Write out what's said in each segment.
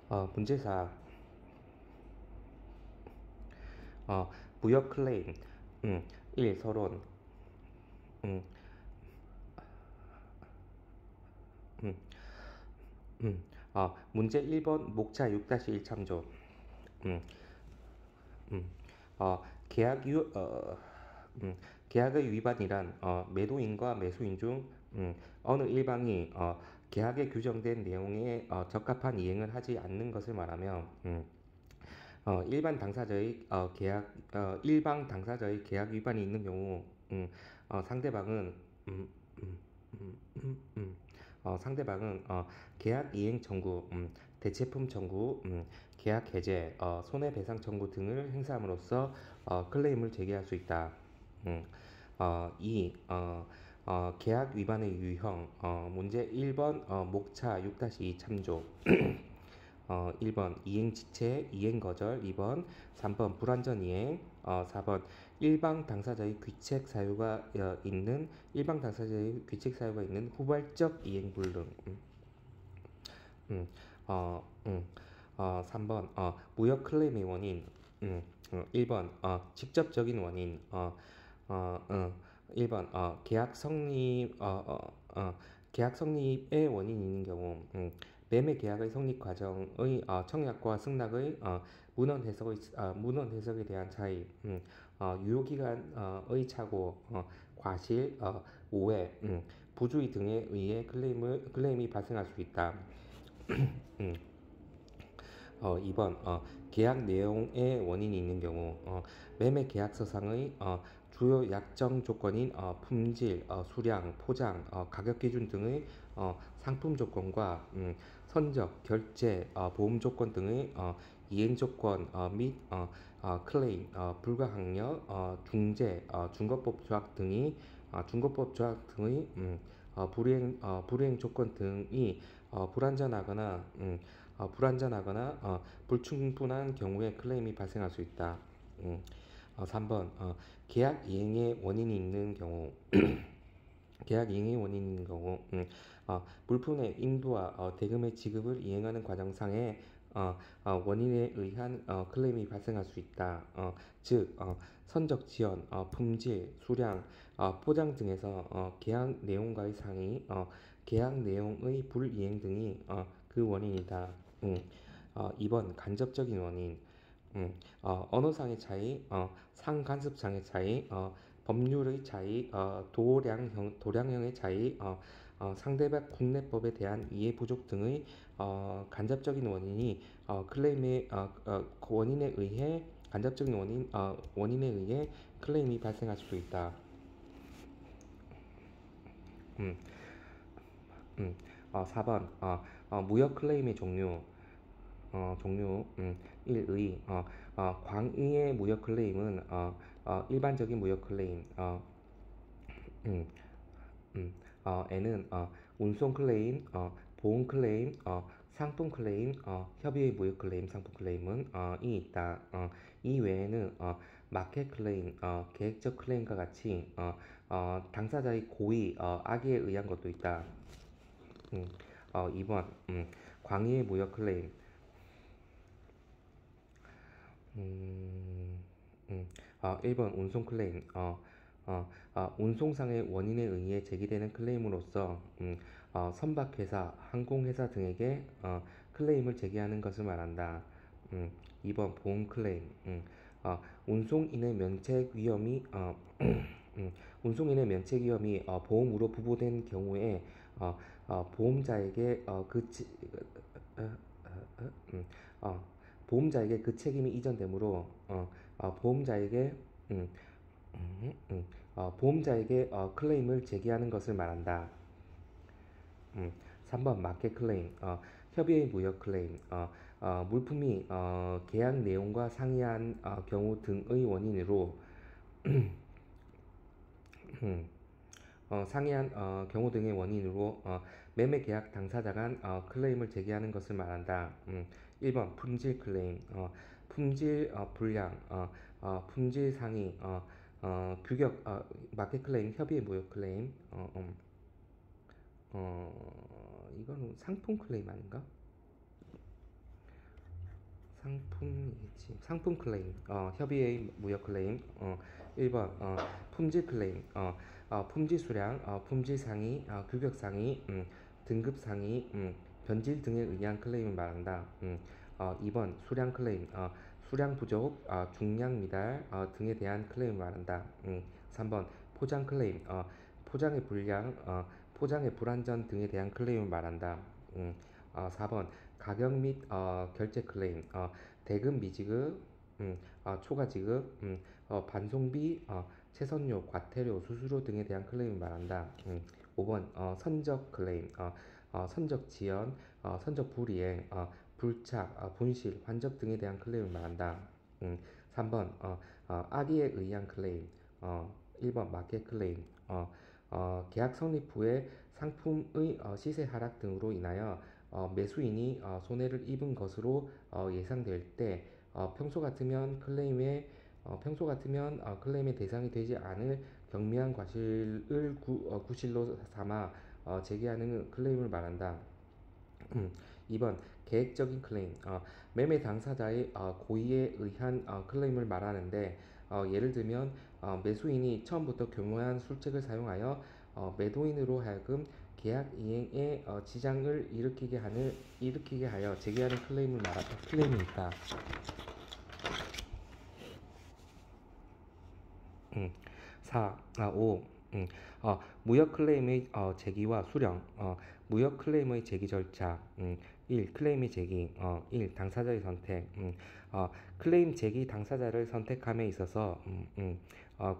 문제사. 무역 클레임. 1. 서론. 음, 음, 문제 1번 목차 6-1 참조. 음, 음, 계약 계약의 위반이란 매도인과 매수인 중 어느 일방이 계약에 규정된 내용에 적합한 이행을 하지 않는 것을 말하며 일방 당사자의 계약 위반이 있는 경우 상대방은 음, 음, 상대방은 계약 이행 청구, 대체품 청구, 계약 해제, 손해배상 청구 등을 행사함으로써 클레임을 제기할 수 있다. 음, 2. 계약 위반의 유형. 문제 1번 목차 6-2 참조. 1번 이행지체, 이행거절. 2번 3번 불완전 이행. 4번 일방 당사자의 귀책 사유가 있는 후발적 이행 불능. 음, 어, 음, 3번 무역 클레임의 원인. 1번 직접적인 원인. 1번 계약 성립의 원인이 있는 경우. 매매 계약의 성립 과정의 청약과 승낙의 문헌 해석에 대한 차이. 유효 기간의 차고, 과실, 오해, 부주의 등에 의해 클레임이 발생할 수 있다. 음, 2번 계약 내용의 원인이 있는 경우. 매매 계약서상의 주요 약정 조건인 품질, 수량, 포장, 가격 기준 등의 상품 조건과 선적, 결제, 보험 조건 등의 이행 조건 및 클레임, 불가항력, 중재, 중거법 조약 등의 불이행 조건 등이 불충분한 경우에 클레임이 발생할 수 있다. 3번 계약 이행의 원인이 있는 경우. 계약 이행의 원인이 있는 경우. 물품의 인도와 대금의 지급을 이행하는 과정상의 원인에 의한 클레임이 발생할 수 있다. 즉 선적 지연, 품질, 수량, 포장 등에서 계약 내용과의 상의, 계약 내용의 불이행 등이 그 원인이다. 2번 간접적인 원인. 언어상의 차이, 상간섭상의 차이, 법률의 차이, 도량형의 차이, 상대방 국내법에 대한 이해 부족 등의 간접적인 원인이 클레임의 원인에 의해 간접적인 원인에 의해 클레임이 발생할 수도 있다. 음, 4번 무역 클레임의 종류. 1의 광의의 무역 클레임은 일반적인 무역 클레임. 음, N은 운송 클레임, 보험 클레임, 상품 클레임, 협의의 무역 클레임, 상품 클레임은 이 있다. 이 외에는 마켓 클레임, 계획적 클레임과 같이 당사자의 고의, 악의에 의한 것도 있다. 2번 광의의 무역 클레임. 음, 1번 운송 클레임. 운송상의 원인에 의해 제기되는 클레임으로서 선박회사, 항공회사 등에게 클레임을 제기하는 것을 말한다. 2번 보험 클레임. 운송인의 면책 위험이 운송인의 면책 위험이 보험으로 부보된 경우에 보험자에게 어, 보험자에게 그 책임이 이전되므로 보험자에게 음, 보험자에게 클레임을 제기하는 것을 말한다. 3번 마켓 클레임, 협의의 무역 클레임. 물품이 계약 내용과 상이한 경우 등의 원인으로 상이한 경우 등의 원인으로 매매 계약 당사자 간 클레임을 제기하는 것을 말한다. 1번 품질 클레임. 품질 불량, 품질 상위, 마켓 클레임, 협의의 무역 클레임. 이거는 상품 클레임 아닌가? 상품 클레임, 협의의 무역 클레임, 1번, 품질 클레임, 품질 수량, 품질 상위, 규격 상위, 등급 상위, 변질 등에 의한 클레임을 말한다. 2번, 수량 클레임, 수량 부족, 중량 미달 등에 대한 클레임을 말한다. 3번, 포장 클레임, 포장의 불량, 포장의 불완전 등에 대한 클레임을 말한다. 4번, 가격 및 결제 클레임, 대금 미지급, 초과 지급, 반송비, 채선료, 과태료, 수수료 등에 대한 클레임을 말한다. 5번 선적 클레임, 선적 지연, 선적 불이행, 불착, 분실, 환적 등에 대한 클레임을 말한다. 3번 악의에 의한 클레임, 1번 마켓 클레임, 계약 성립 후에 상품의 시세 하락 등으로 인하여 매수인이 손해를 입은 것으로 예상될 때 평소 같으면 클레임의 대상이 되지 않을 경미한 과실을 구실로 삼아 제기하는 클레임을 말한다. 2번 계획적인 클레임, 매매 당사자의 고의에 의한 클레임을 말하는데 예를 들면 매수인이 처음부터 교묘한 술책을 사용하여 매도인으로 하여금 계약 이행에 지장을 일으키게 하여 제기하는 클레임이 있다. 5. 무역 클레임의 제기와 수령, 무역 클레임의 제기 절차, 1. 클레임의 제기, 1. 당사자의 선택, 클레임 제기 당사자를 선택함에 있어서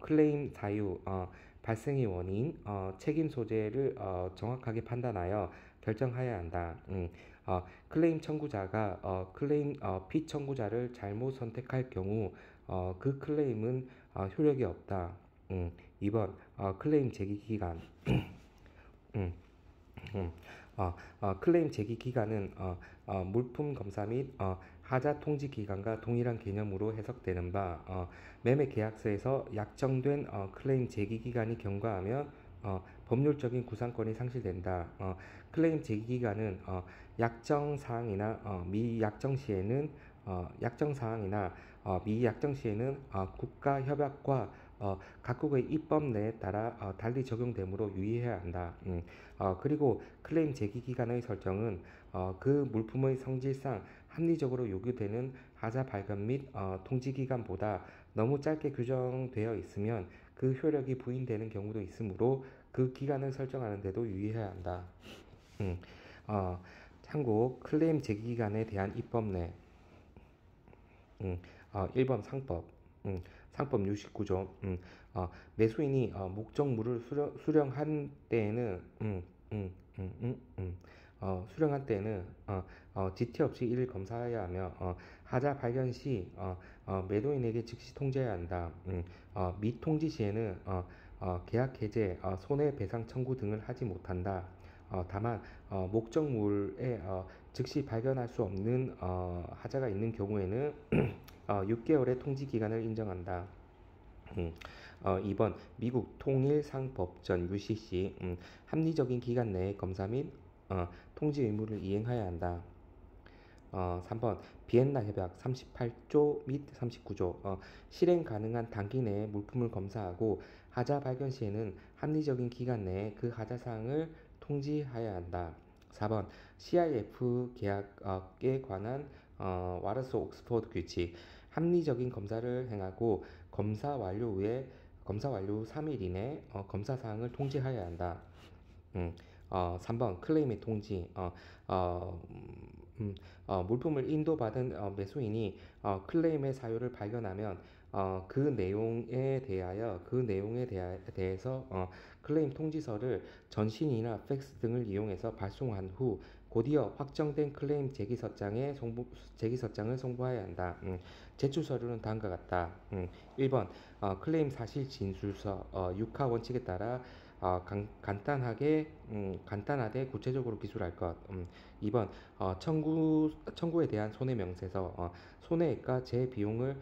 클레임 사유, 발생의 원인, 책임 소재를 정확하게 판단하여 결정하여야 한다. 클레임 청구자가 클레임 피청구자를 잘못 선택할 경우 그 클레임은 효력이 없다. 2번 클레임 제기 기간. 음, 음, 클레임 제기 기간은 물품 검사 및 하자 통지 기간과 동일한 개념으로 해석되는 바 매매 계약서에서 약정된 클레임 제기 기간이 경과하면 법률적인 구상권이 상실된다. 클레임 제기 기간은 약정 사항이나 미약정 시에는 국가 협약과 각국의 입법 내에 따라 달리 적용되므로 유의해야 한다. 그리고 클레임 제기 기간의 설정은 그 물품의 성질상 합리적으로 요구되는 하자 발견 및 통지 기간보다 너무 짧게 규정되어 있으면 그 효력이 부인되는 경우도 있으므로 그 기간을 설정하는 데도 유의해야 한다. 참고 클레임 제기 기간에 대한 입법 내 1번 상법 69조. 매수인이 목적물을 수령한 때에는 지체 없이 이를 검사해야 하며 하자 발견 시 매도인에게 즉시 통지해야 한다. 미통지 시에는 계약 해제, 손해배상 청구 등을 하지 못한다. 다만 목적물에 즉시 발견할 수 없는 하자가 있는 경우에는 6개월의 통지 기간을 인정한다. 2번 미국 통일상법전 UCC 합리적인 기간 내에 검사 및 통지 의무를 이행해야 한다. 3번 비엔나 협약 38조 및 39조 실행 가능한 단기 내에 물품을 검사하고 하자 발견 시에는 합리적인 기간 내에 그 하자 사항을 통지해야 한다. 4번 CIF 계약에 관한 와르소 옥스퍼드 규칙 합리적인 검사를 행하고 검사 완료 후 3일 이내 검사 사항을 통지해야 한다. 3번 클레임의 통지 물품을 인도받은 매수인이 클레임의 사유를 발견하면 그 내용에 대해서 클레임 통지서를 전신이나 팩스 등을 이용해서 발송한 후 곧이어 확정된 클레임 제기서장을 송부해야 한다. 제출 서류는 다음과 같다. 1번 클레임 사실 진술서 6하 원칙에 따라 간단하되 구체적으로 기술할 것. 2번 청구에 대한 손해명세서 손해액과 제 비용을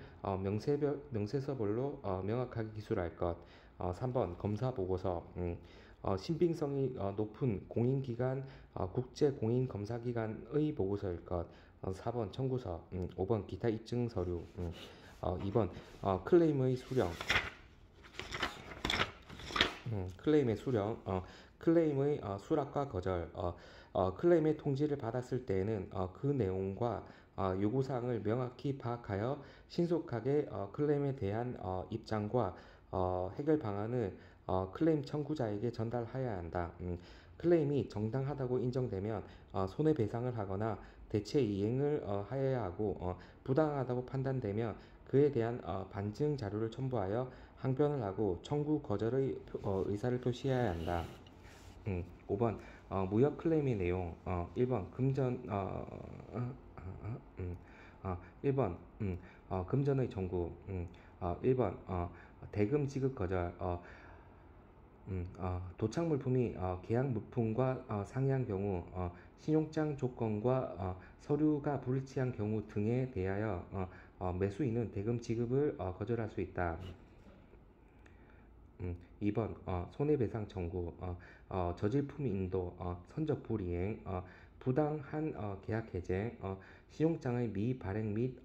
명세서별로 명확하게 기술할 것. 3번 검사보고서 신빙성이 높은 공인기관 국제공인검사기관의 보고서일 것. 4번 청구서, 5번 기타 입증 서류, 2번 클레임의 수령, 클레임의 수령, 클레임의 수락과 거절, 클레임의 통지를 받았을 때에는 그 내용과 요구사항을 명확히 파악하여 신속하게 클레임에 대한 입장과 해결 방안을 클레임 청구자에게 전달하여야 한다. 클레임이 정당하다고 인정되면 손해배상을 하거나 대체 이행을 하여야 하고 부당하다고 판단되면 그에 대한 반증 자료를 첨부하여 항변을 하고 청구 거절의 의사를 표시해야 한다. 5번 무역 클레임의 내용 1번 금전 1번 금전의 청구 1번 대금 지급 거절 도착 물품이 계약 물품과 상이한 경우 신용장 조건과 서류가 불일치한 경우 등에 대하여 매수인은 대금 지급을 거절할 수 있다. 2번 손해배상 청구 저질품 인도 선적 불이행 부당한 계약 해제 신용장의 미발행 및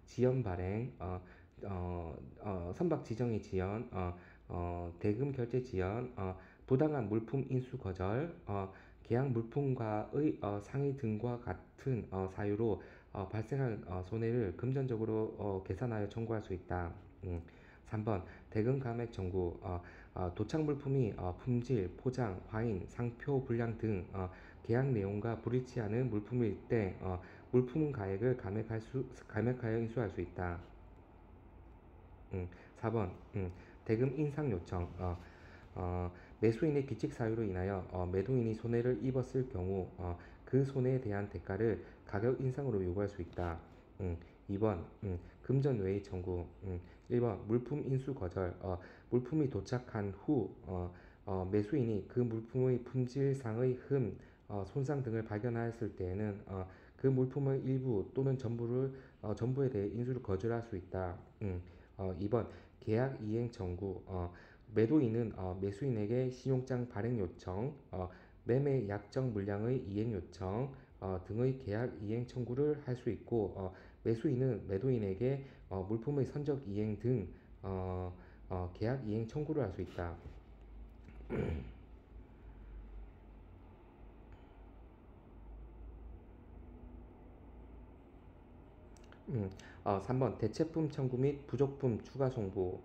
지연 발행 선박 지정의 지연 대금 결제 지연 부당한 물품 인수 거절 계약 물품과의 상위 등과 같은 사유로 발생한 손해를 금전적으로 계산하여 청구할 수 있다. 3번 대금 감액 청구 도착 물품이 품질, 포장, 화인, 상표 불량 등 계약 내용과 불일치하는 물품일 때 물품 가액을 감액하여 인수할 수 있다. 4번 대금 인상 요청 매수인의 규칙 사유로 인하여 매도인이 손해를 입었을 경우 그 손해에 대한 대가를 가격 인상으로 요구할 수 있다. 2번 금전 외의 청구 1번 물품 인수 거절 물품이 도착한 후 매수인이 그 물품의 품질상의 흠, 손상 등을 발견하였을 때에는 그 물품의 일부 또는 전부에 대해 인수를 거절할 수 있다. 2번 계약 이행 청구 매도인은 매수인에게 신용장 발행 요청, 매매 약정 물량의 이행 요청 등의 계약 이행 청구를 할 수 있고 매수인은 매도인에게 물품의 선적 이행 등 계약 이행 청구를 할 수 있다. 3번 대체품 청구 및 부족품 추가 송부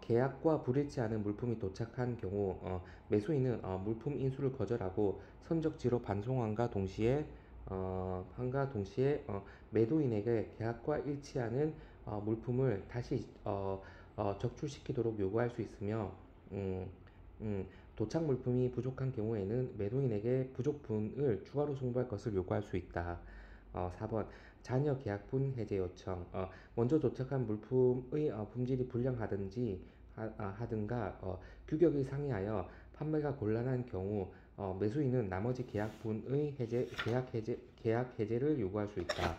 계약과 불일치하는 물품이 도착한 경우 매수인은 물품 인수를 거절하고 선적지로 반송함과 동시에 매도인에게 계약과 일치하는 물품을 다시 적출시키도록 요구할 수 있으며 음, 도착 물품이 부족한 경우에는 매도인에게 부족분을 추가로 송부할 것을 요구할 수 있다. 4번 잔여 계약분 해제 요청 먼저 도착한 물품의 품질이 불량하든지 하든가 규격이 상이하여 판매가 곤란한 경우 매수인은 나머지 계약분의 계약 해제를 요구할 수 있다.